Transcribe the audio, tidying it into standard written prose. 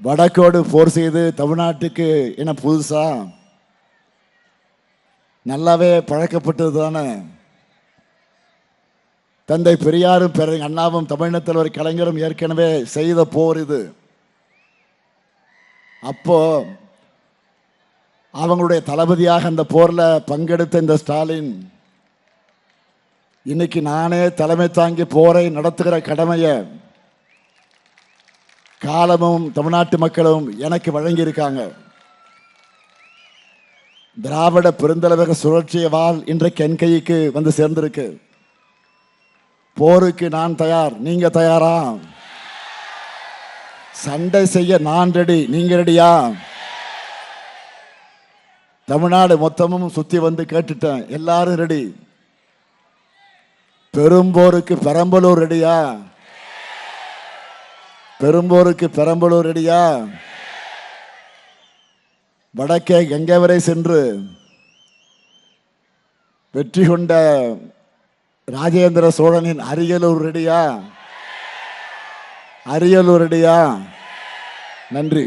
வடக்கோடு போர் செய்து தமிழ்நாட்டுக்கு என்ன புதுசா? நல்லாவே பழக்கப்பட்டது தானே. தந்தை பெரியாரும் அண்ணாவும் தமிழினத்தில் ஒரு கலைஞரும் ஏற்கனவே செய்த போர் இது. அப்போ அவங்களுடைய தளபதியாக அந்த போர்ல பங்கெடுத்த இந்த ஸ்டாலின் இன்னைக்கு நானே தலைமை தாங்கி போரை நடத்துகிற கடமையை காலமும் தமிழ்நாட்டு மக்களும் எனக்கு வழங்கியிருக்காங்க. திராவிட பெருந்தலைவக சுழற்சிய வாள் இன்றைக்கு என் கைக்கு வந்து சேர்ந்திருக்கு. போருக்கு நான் தயார், நீங்க தயாரா? சண்டை செய்ய நான் ரெடி, நீங்க ரெடியா? தமிழ்நாடு மொத்தமும் சுத்தி வந்து கேட்டுட்டேன், எல்லாரும் ரெடி. பெரும்போருக்கு பெரம்பலூர் ரெடியா? பெரும்போருக்கு பெரம்பலூர் ரெடியா? வடக்கே கங்கை வரை சென்று வெற்றி கொண்ட ராஜேந்திர சோழனின் அரியலூர் ரெடியா? அரியலூர் ரெடியா? நன்றி.